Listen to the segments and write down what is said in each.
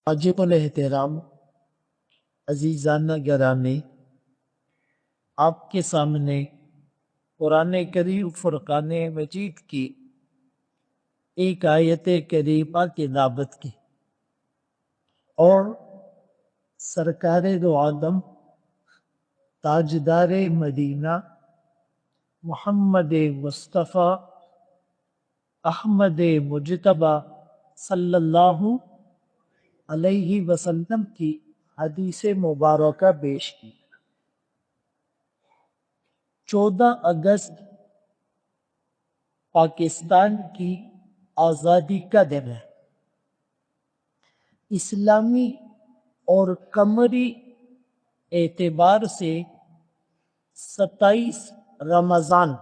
واجب الاحترام عزیزانہ گرامی، آپ کے سامنے قرآن کریم فرقان مجید کی ایک آیت کریمہ کی تلاوت کی اور سرکار دو عالم تاجدار مدینہ محمد مصطفیٰ احمد مجتبیٰ صلی اللہ علیہ وسلم کی حدیث مبارکہ پیش کی۔ 14 اگست پاکستان کی آزادی کا دن ہے۔ اسلامی اور قمری اعتبار سے 27 رمضان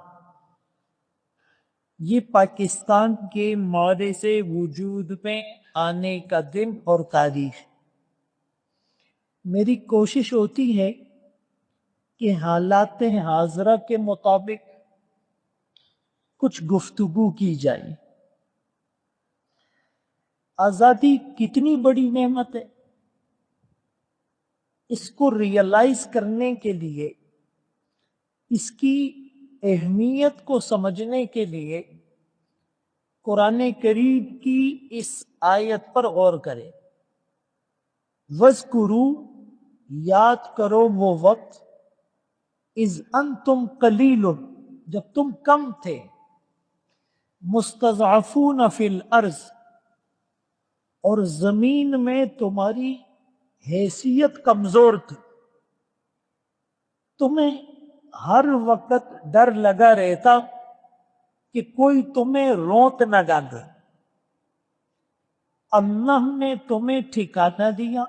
یہ پاکستان کے معرے سے وجود میں آنے کا دن اور تاریخ۔ میری کوشش ہوتی ہے کہ حالات حاضرہ کے مطابق کچھ گفتگو کی جائے۔ آزادی کتنی بڑی نعمت ہے، اس کو ریئلائز کرنے کے لیے، اس کی اہمیت کو سمجھنے کے لیے قرآن کریم کی اس آیت پر غور کریں۔ وَاذْكُرُوا یاد کرو وہ وقت اذ انتم قلیل جب تم کم تھے، مستضعفون فی الارض اور زمین میں تمہاری حیثیت کمزور تھی، تمہیں ہر وقت ڈر لگا رہتا کہ کوئی تمہیں روت نہ ڈالے۔ اللہ نے تمہیں ٹھکانہ دیا،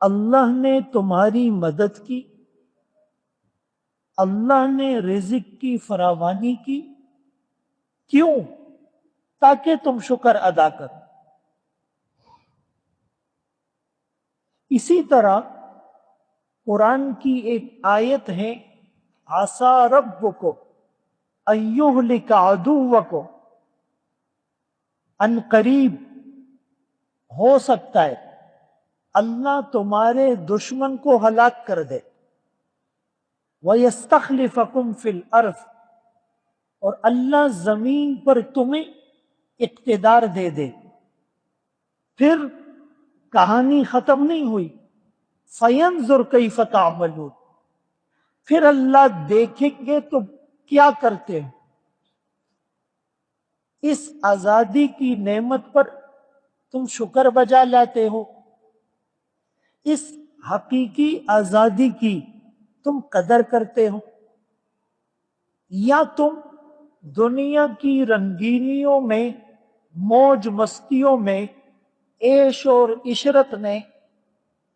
اللہ نے تمہاری مدد کی، اللہ نے رزق کی فراوانی کی۔ کیوں؟ تاکہ تم شکر ادا کرو۔ اسی طرح قرآن کی ایک آیت ہے، عَسَىٰ رَبُّكُمْ أَن يُهْلِكَ عَدُوَّكُمْ، ان قریب ہو سکتا ہے اللہ تمہارے دشمن کو ہلاک کر دے، وَيَسْتَخْلِفَكُمْ فِي الْأَرْضِ اور اللہ زمین پر تمہیں اقتدار دے دے۔ پھر کہانی ختم نہیں ہوئی، فَيَنْظُرْ كَيْفَ تَعْمَلُونَ پھر اللہ دیکھیں گے تم کیا کرتے ہو۔ اس آزادی کی نعمت پر تم شکر بجا لاتے ہو، اس حقیقی آزادی کی تم قدر کرتے ہو، یا تم دنیا کی رنگینیوں میں، موج مستیوں میں، عیش اور عشرت میں،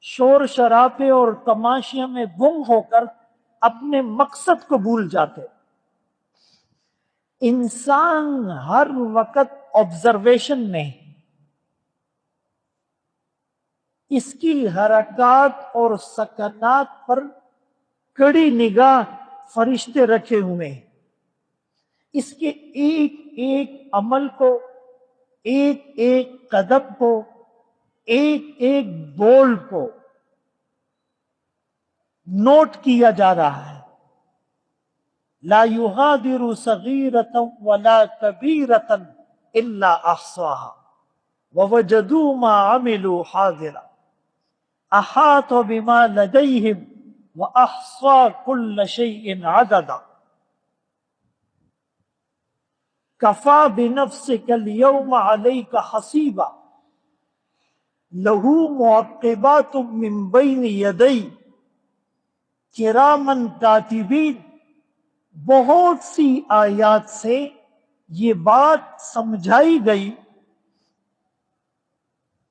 شور شرابے اور تماشے میں گم ہو کر اپنے مقصد کو بھول جاتے۔ انسان ہر وقت آبزرویشن میں، اس کی حرکات اور سکنات پر کڑی نگاہ فرشتے رکھے ہوئے ہیں، اس کے ایک ایک عمل کو، ایک ایک قدم کو، ایک ایک بول کو نوٹ کیا جا رہا ہے۔ لا يغادر صغیرۃ ولا کبیرۃ الا احصاها ووجدوا ما عملوا حاضرا احاط بما لديهم واحصى كل شيء عددا كفى بنفسك اليوم عليك حسيبا له معقبات من بين يديه كراما كاتبين بہت سی آیات سے یہ بات سمجھائی گئی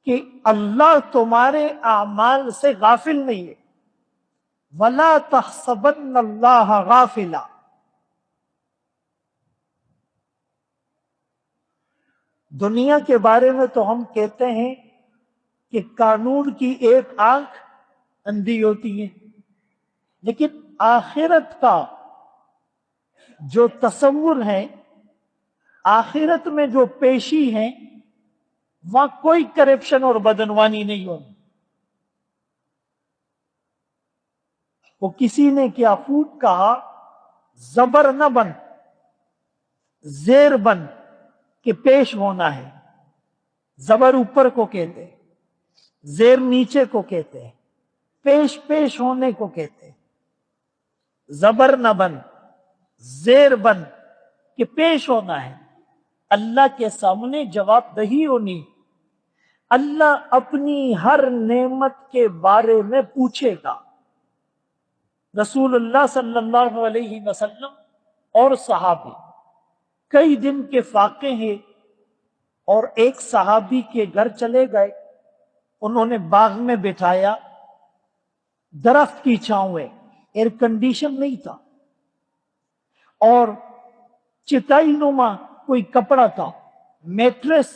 کہ اللہ تمہارے اعمال سے غافل نہیں ہے۔ وَلَا تَحْسَبَنَّ اللَّهَ غَافِلًا دنیا کے بارے میں تو ہم کہتے ہیں کہ قانون کی ایک آنکھ اندھی ہوتی ہے، لیکن آخرت کا جو تصور ہے، آخرت میں جو پیشی ہے، وہاں کوئی کرپشن اور بدعنوانی نہیں ہونی. وہ کسی نے کیا خوب کہا، زبر نہ بن، زیر بن کہ پیش ہونا ہے. زبر اوپر کو کہتے ہیں، زیر نیچے کو کہتے ہیں، پیش پیش ہونے کو کہتے ہیں. زبر نہ بن، زیر بن کہ پیش ہونا ہے. اللہ کے سامنے جواب دہی ہونی. اللہ اپنی ہر نعمت کے بارے میں پوچھے گا. رسول اللہ صلی اللہ علیہ وسلم اور صحابی کئی دن کے فاقے ہیں، اور ایک صحابی کے گھر چلے گئے. انہوں نے باغ میں بٹھایا، درخت کی چھاؤں ہے، ایئر کنڈیشن نہیں تھا، اور چٹائی نما کوئی کپڑا تھا، میٹریس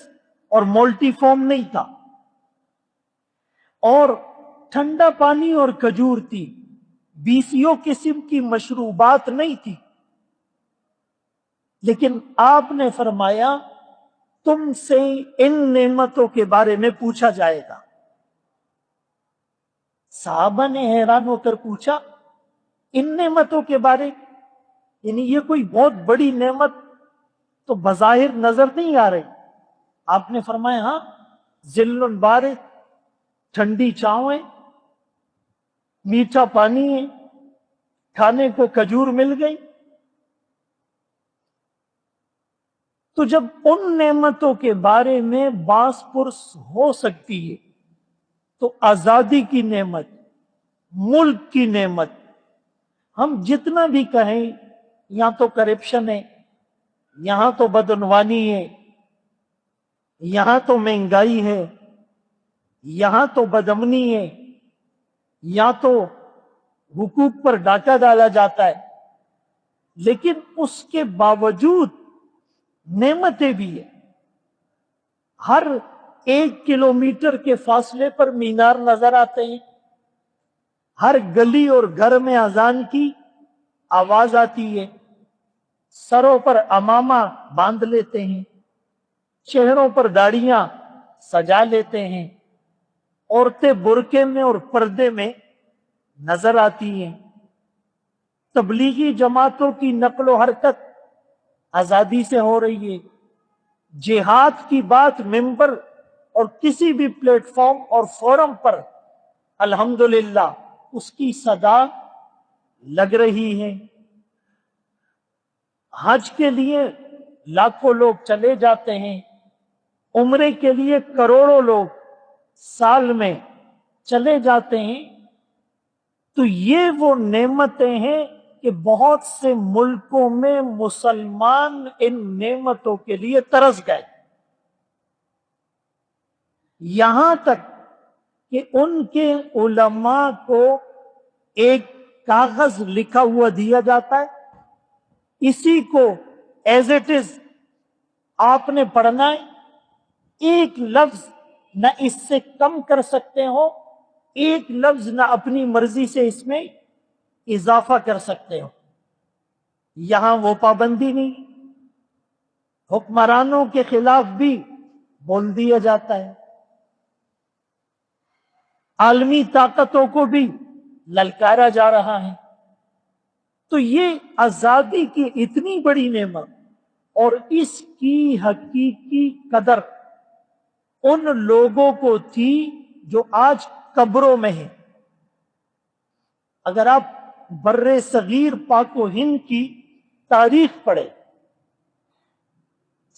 اور مولٹی فارم نہیں تھا، اور ٹھنڈا پانی اور کھجور تھی. بیسیوں قسم کی مشروبات نہیں تھی. لیکن آپ نے فرمایا تم سے ان نعمتوں کے بارے میں پوچھا جائے گا. صحابہ نے حیران ہو کر پوچھا ان نعمتوں کے بارے، یعنی یہ کوئی بہت بڑی نعمت تو بظاہر نظر نہیں آ رہی. آپ نے فرمایا ہاں، ذل بارد، ٹھنڈی چھاؤں ہے، میٹھا پانی ہے، کھانے کو کھجور مل گئی. تو جب ان نعمتوں کے بارے میں باس پرس ہو سکتی ہے تو آزادی کی نعمت، ملک کی نعمت، ہم جتنا بھی کہیں یہاں تو کرپشن ہے، یہاں تو بدعنوانی ہے، یہاں تو مہنگائی ہے، یہاں تو بدامنی ہے، یہاں تو حقوق پر ڈاکہ ڈالا جاتا ہے، لیکن اس کے باوجود نعمتیں بھی ہیں. ہر 1 کلومیٹر کے فاصلے پر مینار نظر آتے ہیں، ہر گلی اور گھر میں اذان کی آواز آتی ہے، سروں پر عمامہ باندھ لیتے ہیں، چہروں پر داڑیاں سجا لیتے ہیں، عورتیں برقعے میں اور پردے میں نظر آتی ہیں. تبلیغی جماعتوں کی نقل و حرکت آزادی سے ہو رہی ہے. جہاد کی بات ممبر اور کسی بھی پلیٹ فارم اور فورم پر الحمدللہ اس کی صدا لگ رہی ہے. حج کے لیے لاکھوں لوگ چلے جاتے ہیں، عمرے کے لیے کروڑوں لوگ سال میں چلے جاتے ہیں. تو یہ وہ نعمتیں ہیں کہ بہت سے ملکوں میں مسلمان ان نعمتوں کے لیے ترس گئے. یہاں تک کہ ان کے علماء کو ایک کاغذ لکھا ہوا دیا جاتا ہے، اسی کو ایز اٹ از آپ نے پڑھنا ہے، ایک لفظ نہ اس سے کم کر سکتے ہو، ایک لفظ نہ اپنی مرضی سے اس میں اضافہ کر سکتے ہو. یہاں وہ پابندی نہیں. حکمرانوں کے خلاف بھی بول دیا جاتا ہے، عالمی طاقتوں کو بھی للکارا جا رہا ہے. تو یہ آزادی کی اتنی بڑی نعمت اور اس کی حقیقی قدر ان لوگوں کو تھی جو آج قبروں میں ہیں. اگر آپ بر صغیر پاک و ہند کی تاریخ پڑھیں،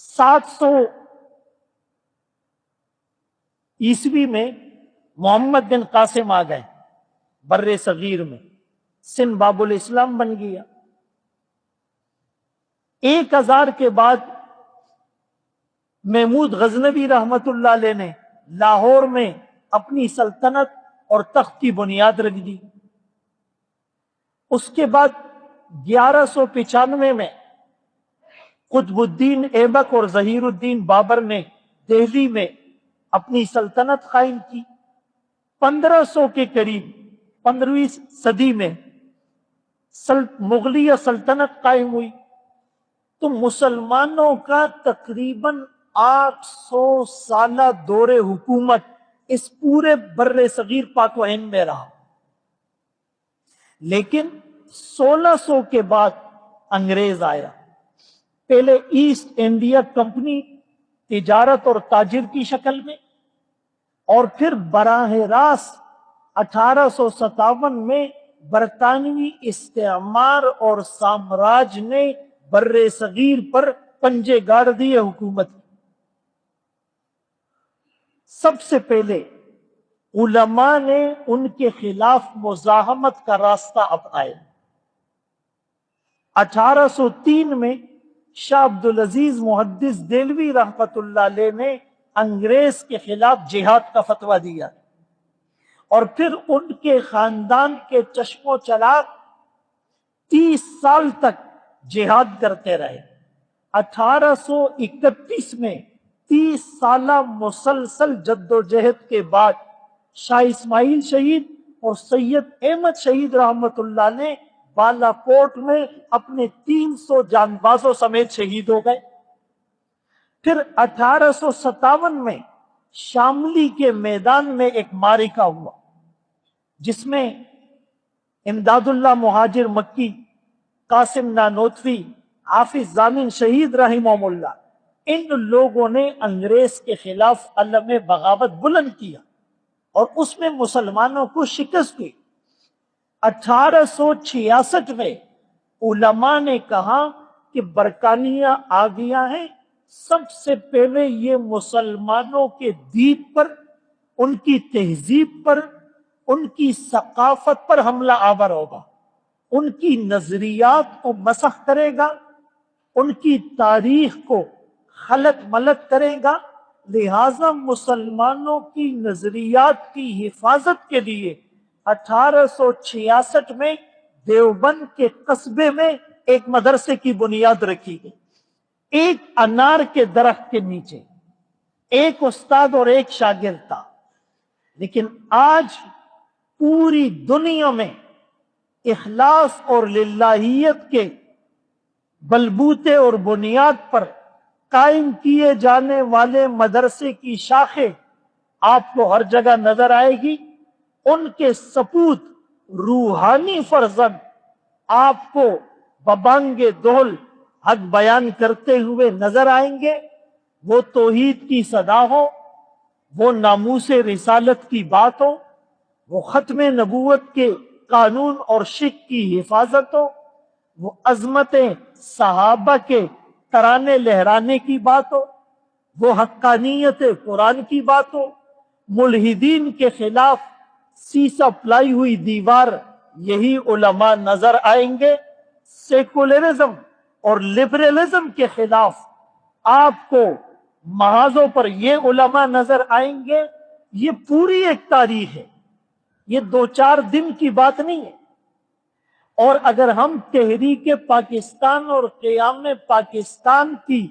700 عیسوی میں محمد بن قاسم آ گئے بر صغیر میں، سندھ باب الاسلام بن گیا. 1000 کے بعد محمود غزنوی رحمت اللہ علیہ نے لاہور میں اپنی سلطنت اور تخت کی بنیاد رکھ دی. اس کے بعد 1195 میں قطب الدین ایبک اور ظہیر الدین بابر نے دہلی میں اپنی سلطنت قائم کی. 1500 کے قریب 15ویں صدی میں مغلیہ سلطنت قائم ہوئی. تو مسلمانوں کا تقریباً 800 سالہ دور حکومت اس پورے بر صغیر پاک و ہند میں رہا، لیکن 1600 کے بعد انگریز آیا۔ پہلے ایسٹ انڈیا کمپنی تجارت اور تاجر کی شکل میں، اور پھر براہ راست 1857 میں برطانوی استعمار اور سامراج نے بر صغیر پر پنجے گاڑ دیے حکومت۔ سب سے پہلے علماء نے ان کے خلاف مزاحمت کا راستہ اپنایا۔ 1803 میں شاہ عبدالعزیز محدث دہلوی رحمت اللہ علیہ نے انگریز کے خلاف جہاد کا فتویٰ دیا، اور پھر ان کے خاندان کے چشم و چراغ 30 سال تک جہاد کرتے رہے۔ 1831 میں 30 سالہ مسلسل جد و جہد کے بعد شاہ اسماعیل شہید اور سید احمد شہید رحمت اللہ نے بالا کوٹ میں اپنے 300 جانبازوں سمیت شہید ہو گئے۔ پھر 1857 میں شاملی کے میدان میں ایک معرکہ ہوا، جس میں امداد اللہ مہاجر مکی، قاسم نانوتوی، حافظ ضامن شہید رحمہم اللہ، ان لوگوں نے انگریز کے خلاف علم بغاوت بلند کیا اور اس میں مسلمانوں کو شکست دی۔ 1866 میں علماء نے کہا کہ برطانیہ آ گیا ہے، سب سے پہلے یہ مسلمانوں کے دین پر، ان کی تہذیب پر، ان کی ثقافت پر حملہ آور ہوگا، ان کی نظریات کو مسخ کرے گا، ان کی تاریخ کو خلط ملط کرے گا۔ لہذا مسلمانوں کی نظریات کی حفاظت کے لیے 1866 میں دیوبند کے قصبے میں ایک مدرسے کی بنیاد رکھی گئی، ایک انار کے درخت کے نیچے، ایک استاد اور ایک شاگرد تھا۔ لیکن آج پوری دنیا میں اخلاص اور للہیت کے بلبوتے اور بنیاد پر قائم کیے جانے والے مدرسے کی شاخیں آپ کو ہر جگہ نظر آئے گی۔ ان کے سپوت روحانی فرزند آپ کو ببانگ دہل حق بیان کرتے ہوئے نظر آئیں گے۔ وہ توحید کی صدا ہو، وہ ناموس رسالت کی بات ہو، وہ ختم نبوت کے قانون اور شک کی حفاظت ہو، وہ عظمت صحابہ کے ترانے لہرانے کی بات ہو، وہ حقانیت قرآن کی بات ہو، ملحدین کے خلاف سیسا پلائی ہوئی دیوار، یہی علماء نظر آئیں گے۔ سیکولرزم اور لبرلزم کے خلاف آپ کو محاذوں پر یہ علماء نظر آئیں گے۔ یہ پوری ایک تاریخ ہے، یہ 2-4 دن کی بات نہیں ہے۔ اور اگر ہم تحریک پاکستان اور قیام پاکستان کی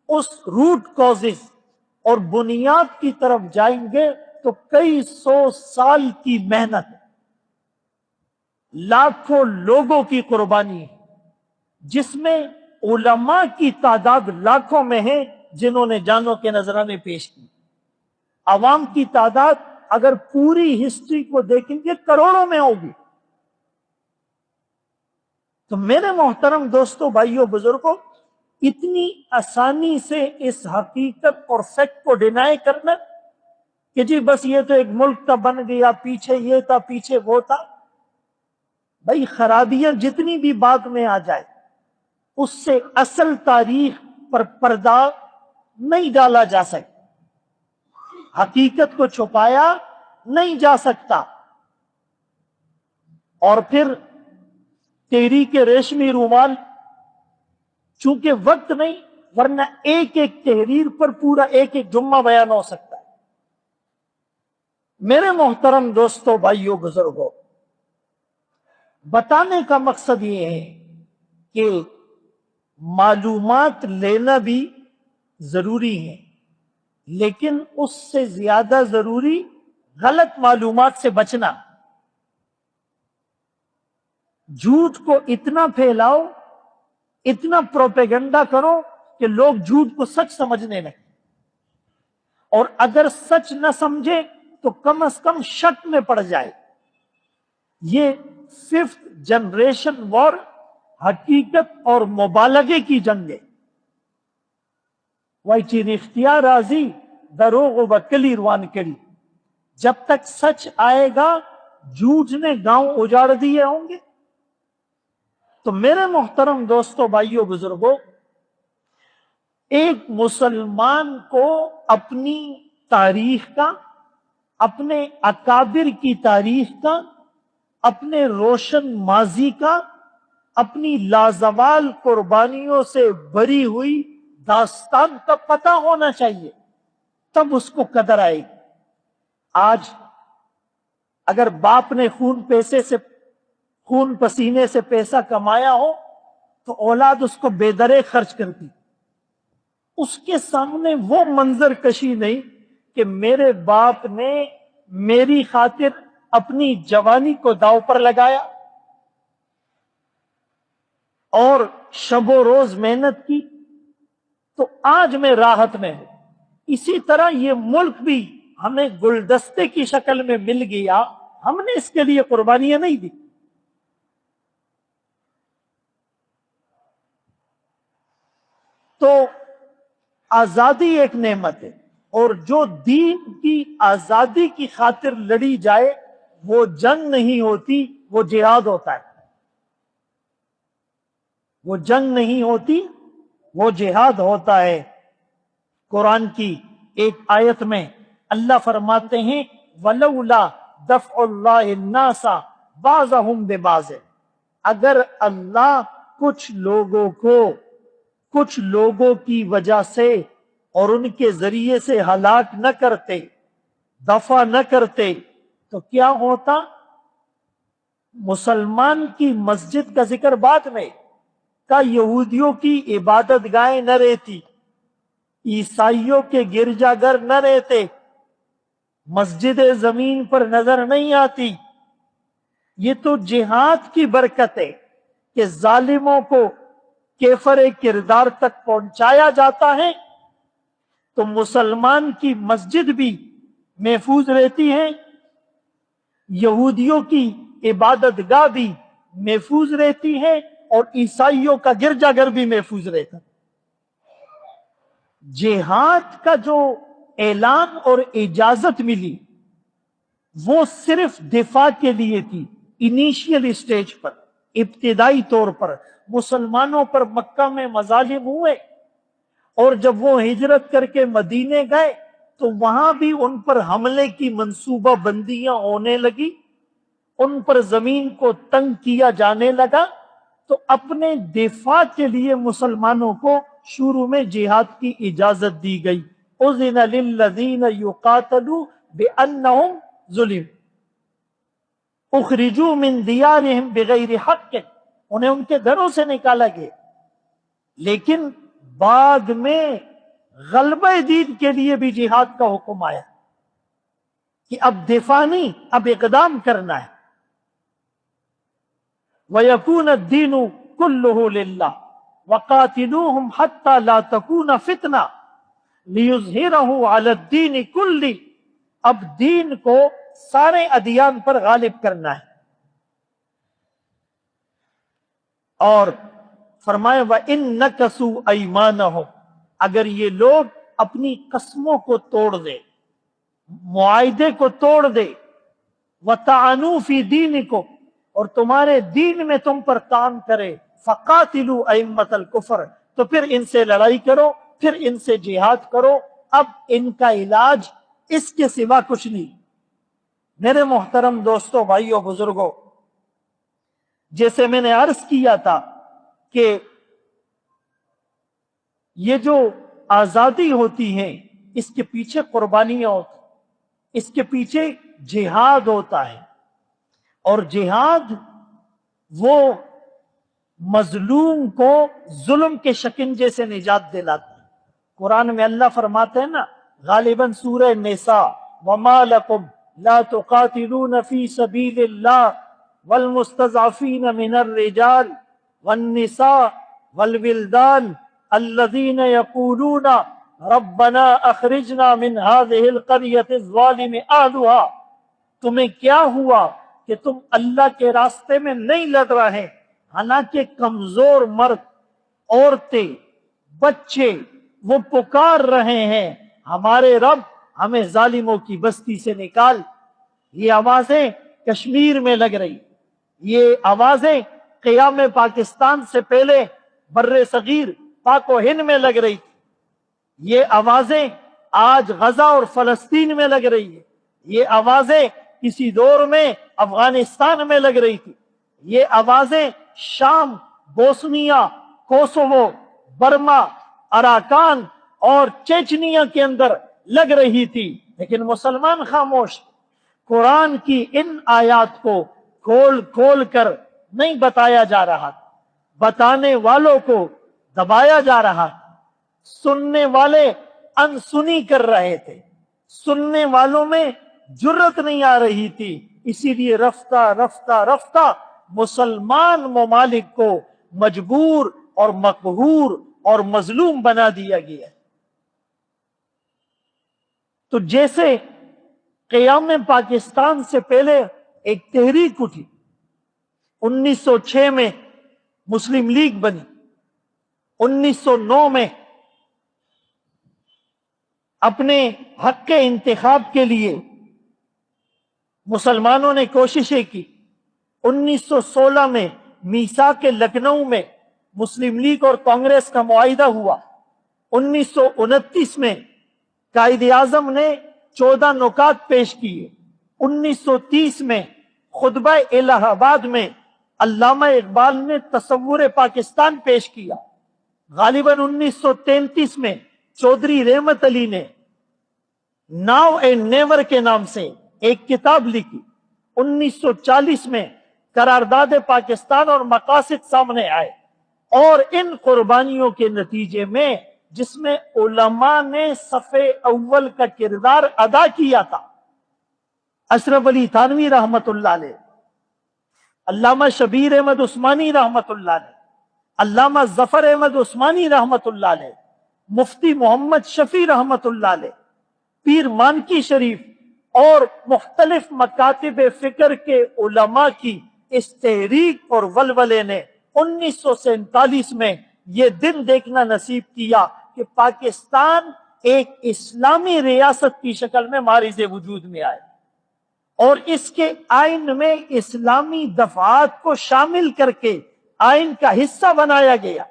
اس روٹ کازز اور بنیاد کی طرف جائیں گے تو کئی 100 سال کی محنت، لاکھوں لوگوں کی قربانی ہے، جس میں علماء کی تعداد لاکھوں میں ہے جنہوں نے جانوں کے نذرانے پیش کی۔ عوام کی تعداد اگر پوری ہسٹری کو دیکھیں گے کروڑوں میں ہوگی۔ تو میرے محترم دوستوں، بھائیوں، بزرگوں، اتنی آسانی سے اس حقیقت اور فیکٹ کو ڈینائی کرنا کہ جی بس یہ تو ایک ملک کا بن گیا، پیچھے یہ تھا، پیچھے وہ تھا، بھائی خرابیاں جتنی بھی بعد میں آ جائے اس سے اصل تاریخ پر پردہ نہیں ڈالا جا سکتا، حقیقت کو چھپایا نہیں جا سکتا۔ اور پھر تحریک ریشمی رومال، چونکہ وقت نہیں، ورنہ ایک ایک تحریر پر پورا ایک ایک جمعہ بیان ہو سکتا ہے۔ میرے محترم دوستوں، بھائیوں، بزرگوں، بتانے کا مقصد یہ ہے کہ معلومات لینا بھی ضروری ہے، لیکن اس سے زیادہ ضروری غلط معلومات سے بچنا۔ جھوٹ کو اتنا پھیلاؤ، اتنا پروپیگنڈا کرو کہ لوگ جھوٹ کو سچ سمجھنے لگیں۔ اور اگر سچ نہ سمجھے تو کم از کم شک میں پڑ جائے۔ یہ 5th جنریشن وار حقیقت اور مبالغے کی جنگ ہے۔ وائچی اختیار راضی دروغ و بکلی روان کری، جب تک سچ آئے گا جھوٹ نے گاؤں اجاڑ دیے ہوں گے۔ تو میرے محترم دوستو، بھائیو، بزرگوں، ایک مسلمان کو اپنی تاریخ کا، اپنے اکابر کی تاریخ کا، اپنے روشن ماضی کا، اپنی لازوال قربانیوں سے بھری ہوئی داستان کا پتہ ہونا چاہیے، تب اس کو قدر آئے گی۔ آج اگر باپ نے خون پسینے سے پیسہ کمایا ہو تو اولاد اس کو بے درے خرچ کرتی، اس کے سامنے وہ منظر کشی نہیں کہ میرے باپ نے میری خاطر اپنی جوانی کو داؤ پر لگایا اور شب و روز محنت کی تو آج میں راحت میں ہوں۔ اسی طرح یہ ملک بھی ہمیں گلدستے کی شکل میں مل گیا، ہم نے اس کے لیے قربانیاں نہیں دی۔ تو آزادی ایک نعمت ہے، اور جو دین کی آزادی کی خاطر لڑی جائے وہ جنگ نہیں ہوتی، وہ جہاد ہوتا ہے۔ وہ جنگ نہیں ہوتی، وہ جہاد ہوتا ہے۔ قرآن کی ایک آیت میں اللہ فرماتے ہیں وَلَوْلَا دَفْعُ اللَّهِ النَّاسَ بَعْضَهُمْ بِبَعْضٍ، اگر اللہ کچھ لوگوں کی وجہ سے اور ان کے ذریعے سے ہلاک نہ کرتے، دفع نہ کرتے، تو کیا ہوتا؟ مسلمان کی مسجد کا ذکر بعد میں کا، یہودیوں کی عبادت گاہیں نہ رہتی، عیسائیوں کے گرجا گھر نہ رہتے، مسجد زمین پر نظر نہیں آتی۔ یہ تو جہاد کی برکت ہے کہ ظالموں کو کیفر کردار تک پہنچایا جاتا ہے، تو مسلمان کی مسجد بھی محفوظ رہتی ہے، یہودیوں کی عبادت گاہ بھی محفوظ رہتی ہے، اور عیسائیوں کا گرجا گھر بھی محفوظ رہتا ہے۔ جہاد کا جو اعلان اور اجازت ملی وہ صرف دفاع کے لیے تھی، انیشیل اسٹیج پر، ابتدائی طور پر مسلمانوں پر مکہ میں مظالم ہوئے، اور جب وہ ہجرت کر کے مدینے گئے تو وہاں بھی ان پر حملے کی منصوبہ بندیاں ہونے لگی، ان پر زمین کو تنگ کیا جانے لگا، تو اپنے دفاع کے لیے مسلمانوں کو شروع میں جہاد کی اجازت دی گئی۔ اذن للذین یقاتلوا بانہم ظلموا اخرجوا من دیارہم بغیر حق، انہیں ان کے گھروں سے نکالا گیا، لیکن بعد میں غلبہ دین کے لیے بھی جہاد کا حکم آیا کہ اب دفاع نہیں، اب اقدام کرنا ہے۔ وَيَكُونَ الدِّينُ كُلُّهُ لِلَّهِ وَقَاتِلُوهُمْ حَتَّى لَا تَكُونَ فِتْنَةٌ لِيُظْهِرَهُ عَلَى الدِّينِ كُلِّهِ، اب دین کو سارے ادیان پر غالب کرنا ہے۔ اور فرمائے وَإِن نَكَثُوا أَيْمَانَهُمْ، اگر یہ لوگ اپنی قسموں کو توڑ دے، معاہدے کو توڑ دے، وَطَعَنُوا فِي دِينِكُمْ، اور تمہارے دین میں تم پر طعن کرے، فَقَاتِلُوا أَئِمَّةَ الْكُفْرِ، تو پھر ان سے لڑائی کرو، پھر ان سے جہاد کرو، اب ان کا علاج اس کے سوا کچھ نہیں۔ میرے محترم دوستو، بھائیو، بزرگوں، جیسے میں نے عرض کیا تھا کہ یہ جو آزادی ہوتی ہے اس کے پیچھے قربانیاں ہوتی، اس کے پیچھے جہاد ہوتا ہے، اور جہاد وہ مظلوم کو ظلم کے شکنجے سے نجات دلاتا ہے۔ قرآن میں اللہ فرماتے ہیں نا، غالباً سورہ نساء، وَمَا لَكُمْ لَا تُقَاتِلُونَ فِي سَبِيلِ اللَّهِ وَالْمُسْتَضْعَفِينَ مِنَ الرِّجَالِ وَالنِّسَاءِ وَالْوِلْدَانِ الَّذِينَ يَقُولُونَ ربنا اخرجنا من هذه القرية الظالم اهلها، تمہیں کیا ہوا کہ تم اللہ کے راستے میں نہیں لڑ رہے، حالانکہ کمزور مرد، عورتیں، بچے وہ پکار رہے ہیں ہمارے رب ہمیں ظالموں کی بستی سے نکال۔ یہ آوازیں کشمیر میں لگ رہی، یہ آوازیں قیام پاکستان سے پہلے بر صغیر پاک و ہند میں لگ رہی تھی، یہ آوازیں آج غزہ اور فلسطین میں لگ رہی ہے، یہ آوازیں کسی دور میں افغانستان میں لگ رہی تھی، یہ آوازیں شام، بوسنیا، کوسوو، برما، اراکان اور چیچنیا کے اندر لگ رہی تھی، لیکن مسلمان خاموش۔ قرآن کی ان آیات کو کھول کھول کر نہیں بتایا جا رہا، بتانے والوں کو دبایا جا رہا، سننے والے انسنی کر رہے تھے، سننے والوں میں جرت نہیں آ رہی تھی، اسی لیے رفتہ رفتہ رفتہ مسلمان ممالک کو مجبور اور مقہور اور مظلوم بنا دیا گیا۔ تو جیسے قیام پاکستان سے پہلے ایک تحریک اٹھی، 1906 میں مسلم لیگ بنی، 1909 میں اپنے حق کے انتخاب کے لیے مسلمانوں نے کوششیں کی، 1916 میں میثاق لکھنؤ میں مسلم لیگ اور کانگریس کا معاہدہ ہوا، 1929 میں قائد اعظم نے 14 نکات پیش کیے، 1930 میں خطبہ الہ آباد میں علامہ اقبال نے تصور پاکستان پیش کیا، غالباً 1933 میں چودھری رحمت علی نے ناؤ اینڈ نیور کے نام سے ایک کتاب لکھی، 1940 میں قرارداد پاکستان اور مقاصد سامنے آئے، اور ان قربانیوں کے نتیجے میں جس میں علماء نے صف اول کا کردار ادا کیا تھا، اشرف علی تھانوی رحمت اللہ علیہ، علامہ شبیر احمد عثمانی رحمت اللہ علیہ، علامہ ظفر احمد عثمانی رحمت اللہ علیہ، مفتی محمد شفیع رحمت اللہ علیہ، پیر مانکی شریف اور مختلف مکاتب فکر کے علماء کی اس تحریک اور ولولے نے 1947 میں یہ دن دیکھنا نصیب کیا کہ پاکستان ایک اسلامی ریاست کی شکل میں مارز وجود میں آئے، اور اس کے آئین میں اسلامی دفعات کو شامل کر کے آئین کا حصہ بنایا گیا۔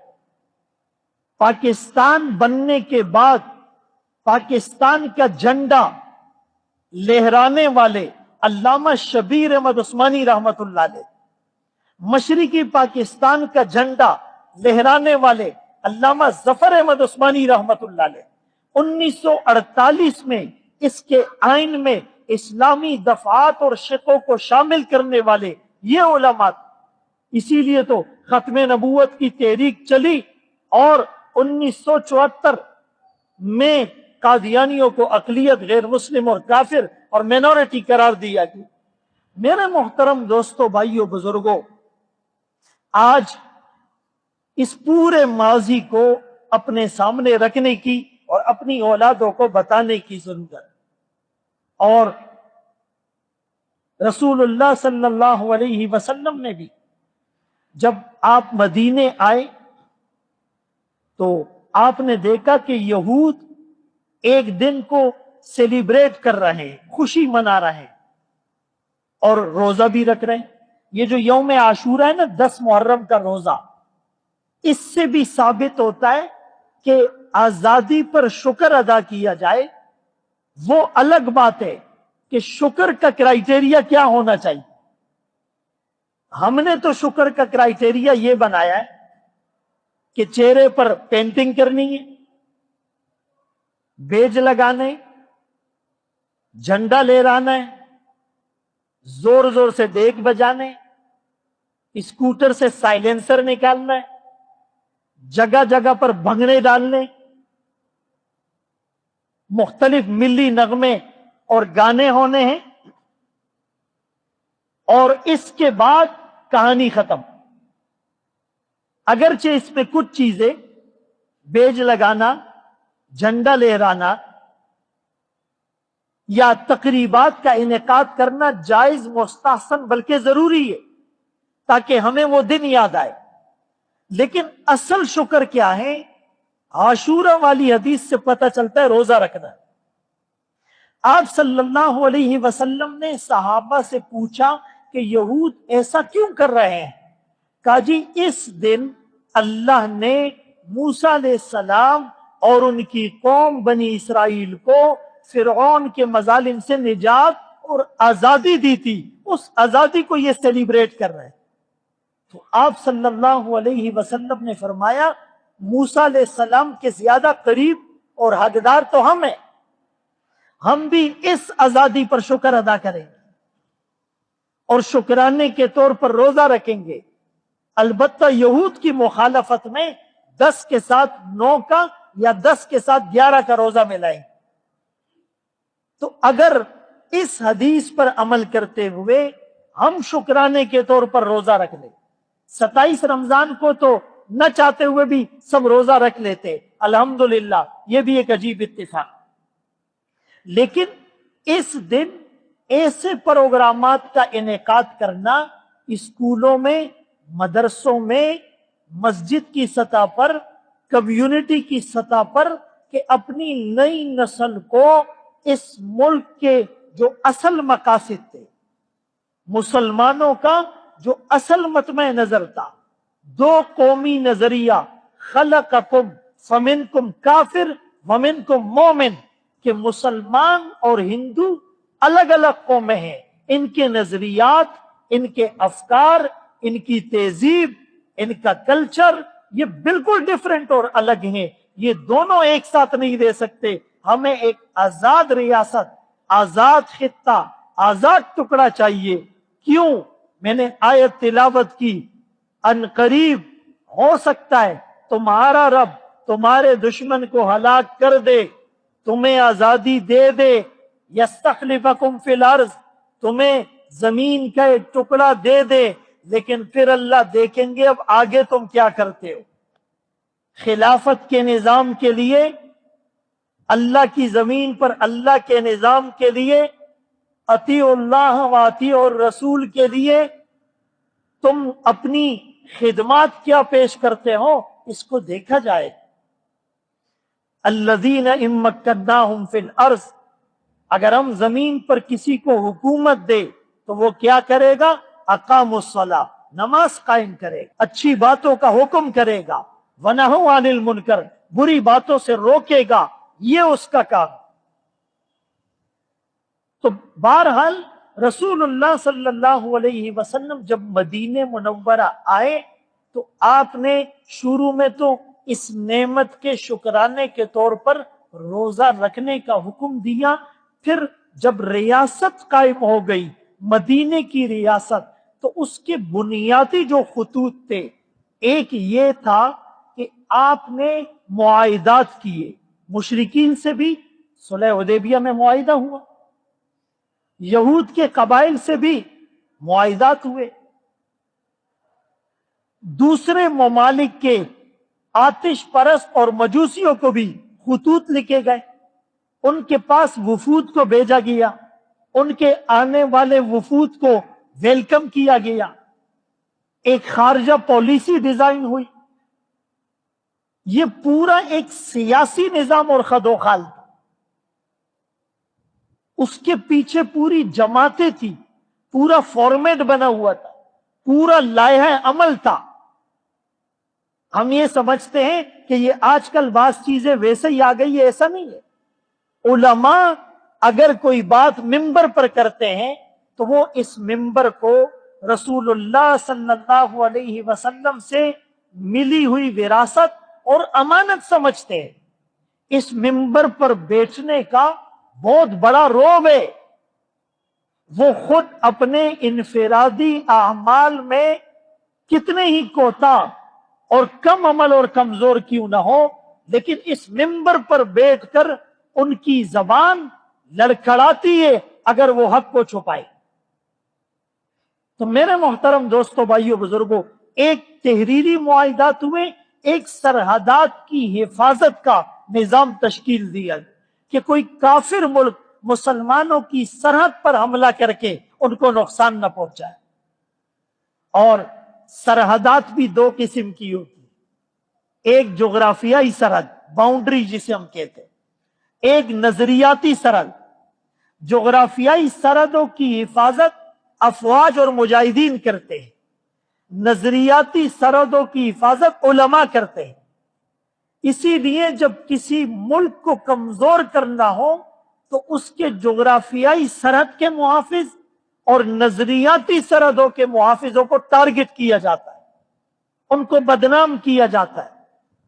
پاکستان بننے کے بعد پاکستان کا جھنڈا لہرانے والے علامہ شبیر احمد عثمانی رحمت اللہ علیہ، مشرقی پاکستان کا جھنڈا لہرانے والے علامہ ظفر احمد عثمانی رحمت اللہ علیہ، 1948 میں اس کے آئین میں اسلامی دفعات اور شقوں کو شامل کرنے والے یہ علماء، اسی لیے تو ختم نبوت کی تحریک چلی اور 1974 میں قادیانیوں کو اقلیت، غیر مسلم اور کافر اور مینورٹی قرار دیا گیا۔ میرے محترم دوستو، بھائیو، بزرگوں، آج اس پورے ماضی کو اپنے سامنے رکھنے کی اور اپنی اولادوں کو بتانے کی ضرورت، اور رسول اللہ صلی اللہ علیہ وسلم نے بھی جب آپ مدینے آئے تو آپ نے دیکھا کہ یہود ایک دن کو سیلیبریٹ کر رہے ہیں، خوشی منا رہے ہیں اور روزہ بھی رکھ رہے ہیں۔ یہ جو یوم عاشورہ ہے نا، 10 محرم کا روزہ، اس سے بھی ثابت ہوتا ہے کہ آزادی پر شکر ادا کیا جائے۔ وہ الگ بات ہے کہ شکر کا کرائیٹیریا کیا ہونا چاہیے۔ ہم نے تو شکر کا کرائیٹیریا یہ بنایا ہے کہ چہرے پر پینٹنگ کرنی ہے، بیج لگانے، جھنڈا لہرانا ہے، زور زور سے دیگ بجانے، اسکوٹر سے سائلنسر نکالنا ہے، جگہ جگہ پر بھنگڑے ڈالنے، مختلف ملی نغمے اور گانے ہونے ہیں، اور اس کے بعد کہانی ختم۔ اگرچہ اس میں کچھ چیزیں، بیج لگانا، جھنڈا لہرانا یا تقریبات کا انعقاد کرنا جائز مستحسن بلکہ ضروری ہے تاکہ ہمیں وہ دن یاد آئے. لیکن اصل شکر کیا ہے؟ عاشورہ والی حدیث سے پتہ چلتا ہے روزہ رکھنا. آپ صلی اللہ علیہ وسلم نے صحابہ سے پوچھا کہ یہود ایسا کیوں کر رہے ہیں؟ کہا جی اس دن اللہ نے موسیٰ علیہ السلام اور ان کی قوم بنی اسرائیل کو فرعون کے مظالم سے نجات اور آزادی دی تھی، اس آزادی کو یہ سیلیبریٹ کر رہے ہیں. تو آپ صلی اللہ علیہ وسلم نے فرمایا موسیٰ علیہ السلام کے زیادہ قریب اور حقدار تو ہم ہیں، ہم بھی اس آزادی پر شکر ادا کریں گے اور شکرانے کے طور پر روزہ رکھیں گے. البتہ یہود کی مخالفت میں 10 کے ساتھ 9 کا یا 10 کے ساتھ 11 کا روزہ ملائیں. تو اگر اس حدیث پر عمل کرتے ہوئے ہم شکرانے کے طور پر روزہ رکھ لیں، 27 رمضان کو تو نہ چاہتے ہوئے بھی سب روزہ رکھ لیتے، الحمدللہ یہ بھی ایک عجیب اتفاق. لیکن اس دن ایسے پروگرامات کا انعقاد کرنا اسکولوں میں، مدرسوں میں، مسجد کی سطح پر، کمیونٹی کی سطح پر، کہ اپنی نئی نسل کو اس ملک کے جو اصل مقاصد تھے، مسلمانوں کا جو اصل مطمع نظر تھا، دو قومی نظریہ، خلقکم فمنکم کافر ومنکم مومن، کہ مسلمان اور ہندو الگ الگ قومیں ہیں، ان کے نظریات، ان کے افکار، ان کی تہذیب، ان کا کلچر یہ بالکل ڈیفرنٹ اور الگ ہیں. یہ دونوں ایک ساتھ نہیں رہ سکتے. ہمیں ایک آزاد ریاست، آزاد خطہ، آزاد ٹکڑا چاہیے. کیوں؟ میں نے آیت تلاوت کی، ان قریب ہو سکتا ہے تمہارا رب تمہارے دشمن کو ہلاک کر دے، تمہیں آزادی دے دے، یستخلفکم فی الارض، تمہیں زمین کا ایک ٹکڑا دے دے، لیکن پھر اللہ دیکھیں گے اب آگے تم کیا کرتے ہو. خلافت کے نظام کے لیے، اللہ کی زمین پر اللہ کے نظام کے لیے، اطیعوا اللہ و اطیعوا الرسول کے لیے تم اپنی خدمات کیا پیش کرتے ہو، اس کو دیکھا جائے. الذین ان مکناہم فی الارض، اگر ہم زمین پر کسی کو حکومت دے تو وہ کیا کرے گا؟ اقاموا الصلاۃ، نماز قائم کرے گا، اچھی باتوں کا حکم کرے گا، ونہوا عن المنکر، بری باتوں سے روکے گا، یہ اس کا کام. تو بہرحال رسول اللہ صلی اللہ علیہ وسلم جب مدینہ منورہ آئے تو آپ نے شروع میں تو اس نعمت کے شکرانے کے طور پر روزہ رکھنے کا حکم دیا. پھر جب ریاست قائم ہو گئی، مدینے کی ریاست، تو اس کے بنیادی جو خطوط تھے، ایک یہ تھا کہ آپ نے معاہدات کیے، مشرکین سے بھی صلح حدیبیہ میں معاہدہ ہوا، یہود کے قبائل سے بھی معاہدات ہوئے، دوسرے ممالک کے آتش پرست اور مجوسیوں کو بھی خطوط لکھے گئے، ان کے پاس وفود کو بھیجا گیا، ان کے آنے والے وفود کو ویلکم کیا گیا، ایک خارجہ پالیسی ڈیزائن ہوئی. یہ پورا ایک سیاسی نظام اور خدوخال تھا. اس کے پیچھے پوری جماعتیں تھی، پورا فارمیٹ بنا ہوا تھا، پورا لائحہ عمل تھا. ہم یہ سمجھتے ہیں کہ یہ آج کل بعض چیزیں ویسے ہی آ گئی ہے، ایسا نہیں ہے. علماء اگر کوئی بات ممبر پر کرتے ہیں تو وہ اس ممبر کو رسول اللہ صلی اللہ علیہ وسلم سے ملی ہوئی وراثت اور امانت سمجھتے ہیں. اس ممبر پر بیٹھنے کا بہت بڑا روب ہے. وہ خود اپنے انفرادی اعمال میں کتنے ہی کوتاہ اور کم عمل اور کمزور کیوں نہ ہو، لیکن اس ممبر پر بیٹھ کر ان کی زبان لڑکھڑاتی ہے اگر وہ حق کو چھپائے. تو میرے محترم دوستو، بھائیو، بزرگوں، ایک تحریری معاہدات ہوئے، ایک سرحدات کی حفاظت کا نظام تشکیل دیا کہ کوئی کافر ملک مسلمانوں کی سرحد پر حملہ کر کے ان کو نقصان نہ پہنچائے. اور سرحدات بھی دو قسم کی ہوتی ہیں. ایک جغرافیائی سرحد، باؤنڈری جسے ہم کہتے ہیں، ایک نظریاتی سرحد. جغرافیائی سرحدوں کی حفاظت افواج اور مجاہدین کرتے ہیں، نظریاتی سرحدوں کی حفاظت علماء کرتے ہیں. اسی لیے جب کسی ملک کو کمزور کرنا ہو تو اس کے جغرافیائی سرحد کے محافظ اور نظریاتی سرحدوں کے محافظوں کو ٹارگٹ کیا جاتا ہے، ان کو بدنام کیا جاتا ہے،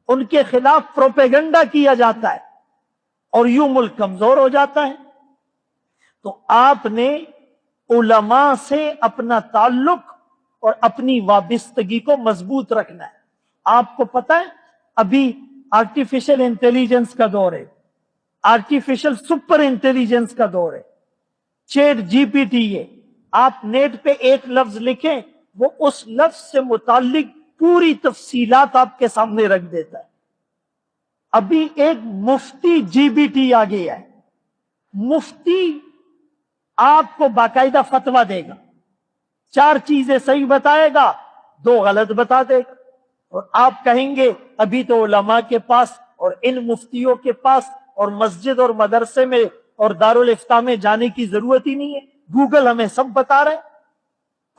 ان کے خلاف پروپیگنڈا کیا جاتا ہے، اور یوں ملک کمزور ہو جاتا ہے. تو آپ نے علماء سے اپنا تعلق اور اپنی وابستگی کو مضبوط رکھنا ہے. آپ کو پتہ ہے ابھی آرٹیفیشل انٹیلیجنس کا دور ہے، آرٹیفیشل سپر انٹیلیجنس کا دور ہے. چیٹ جی پی ٹی ہے، آپ نیٹ پہ ایک لفظ لکھیں وہ اس لفظ سے متعلق پوری تفصیلات آپ کے سامنے رکھ دیتا ہے. ابھی ایک مفتی جی بی ٹی آ گیا ہے. مفتی آپ کو باقاعدہ فتویٰ دے گا، 4 چیزیں صحیح بتائے گا، 2 غلط بتا دے گا، اور آپ کہیں گے ابھی تو علماء کے پاس اور ان مفتیوں کے پاس اور مسجد اور مدرسے میں اور دارالافتاء میں جانے کی ضرورت ہی نہیں ہے، گوگل ہمیں سب بتا رہے.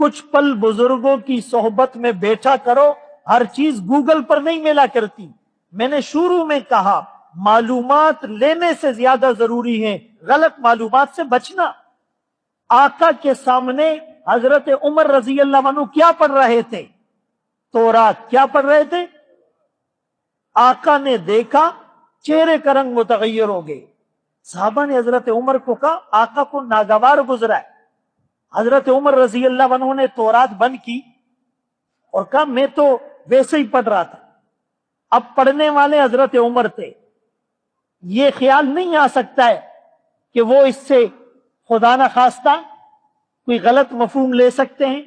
کچھ پل بزرگوں کی صحبت میں بیٹھا کرو، ہر چیز گوگل پر نہیں ملا کرتی. میں نے شروع میں کہا معلومات لینے سے زیادہ ضروری ہے غلط معلومات سے بچنا. آقا کے سامنے حضرت عمر رضی اللہ عنہ کیا پڑھ رہے تھے؟ تورات. کیا پڑھ رہے تھے؟ آقا نے دیکھا چہرے کا رنگ متغیر ہو گئے. صحابہ نے حضرت عمر کو کہا آقا کو ناگوار گزرا ہے. حضرت عمر رضی اللہ عنہ نے تورات بند کی اور کہا میں تو ویسے ہی پڑھ رہا تھا. اب پڑھنے والے حضرت عمر تھے. یہ خیال نہیں آ سکتا ہے کہ وہ اس سے خدا نہ خواستہ کوئی غلط مفہوم لے سکتے ہیں،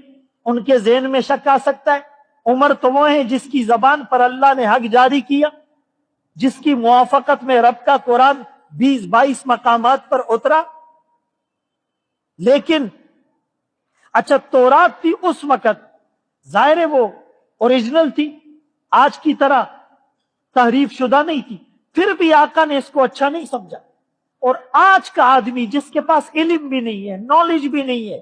ان کے ذہن میں شک آ سکتا ہے. عمر تو وہ ہیں جس کی زبان پر اللہ نے حق جاری کیا، جس کی موافقت میں رب کا قرآن 20-22 مقامات پر اترا. لیکن اچھا تورات تھی اس وقت، ظاہر ہے وہ اوریجنل تھی، آج کی طرح تحریف شدہ نہیں تھی، پھر بھی آقا نے اس کو اچھا نہیں سمجھا. اور آج کا آدمی جس کے پاس علم بھی نہیں ہے، نالج بھی نہیں ہے،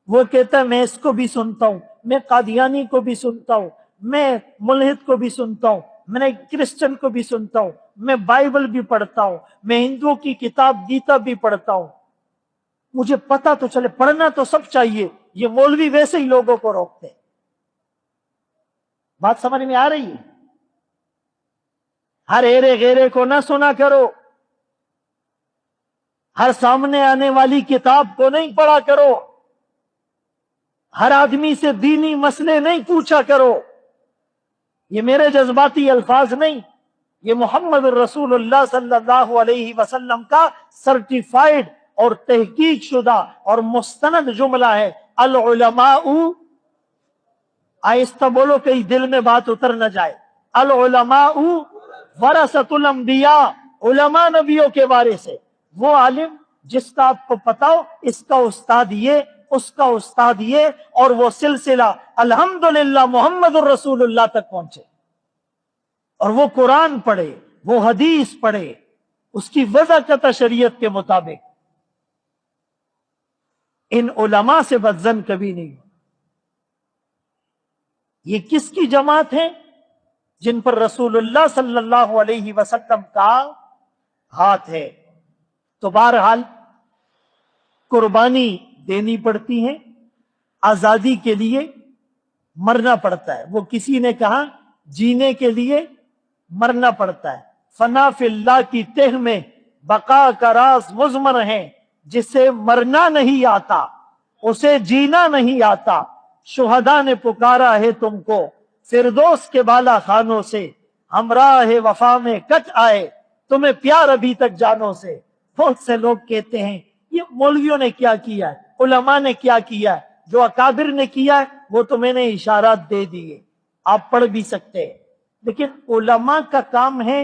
وہ کہتا ہے میں اس کو بھی سنتا ہوں، میں قادیانی کو بھی سنتا ہوں، میں ملحد کو بھی سنتا ہوں، میں کرسچن کو بھی سنتا ہوں، میں بائبل بھی پڑھتا ہوں، میں ہندوؤں کی کتاب گیتا بھی پڑھتا ہوں. مجھے پتا تو چلے، پڑھنا تو سب چاہیے. یہ مولوی ویسے ہی لوگوں کو روکتے ہیں. بات سمجھ میں آ رہی ہے؟ ہر ایرے غیرے کو نہ سنا کرو، ہر سامنے آنے والی کتاب کو نہیں پڑھا کرو، ہر آدمی سے دینی مسئلے نہیں پوچھا کرو. یہ میرے جذباتی الفاظ نہیں، یہ محمد رسول اللہ صلی اللہ علیہ وسلم کا سرٹیفائیڈ اور تحقیق شدہ اور مستند جملہ ہے. العلماء، آہستہ بولو کہیں دل میں بات اتر نہ جائے. العلماء ورثۃ الانبیاء، علماء نبیوں کے وارث ہے. وہ عالم جس کا آپ کو پتا ہو اس کا استاد یہ، اس کا استاد یہ، اور وہ سلسلہ الحمدللہ محمد الرسول اللہ تک پہنچے، اور وہ قرآن پڑھے، وہ حدیث پڑھے، اس کی وضع کرتا شریعت کے مطابق. ان علماء سے بدظن کبھی نہیں. یہ کس کی جماعت ہے؟ جن پر رسول اللہ صلی اللہ علیہ وسلم کا ہاتھ ہے. تو بہرحال قربانی دینی پڑتی ہے، آزادی کے لیے مرنا پڑتا ہے. وہ کسی نے کہا جینے کے لیے مرنا پڑتا ہے. فنا فی اللہ کی تہ میں بقا کا راز مضمر ہے. جسے مرنا نہیں آتا اسے جینا نہیں آتا. شہداء نے پکارا ہے تم کو فردوس کے بالا خانوں سے. ہمراہ وفا میں کٹ آئے تمہیں پیار ابھی تک جانوں سے. بہت سے لوگ کہتے ہیں یہ مولویوں نے کیا کیا ہے، علماء نے کیا کیا ہے. جو اکابر نے کیا ہے وہ تو میں نے اشارات دے دیے، آپ پڑھ بھی سکتے ہیں. لیکن علماء کا کام ہے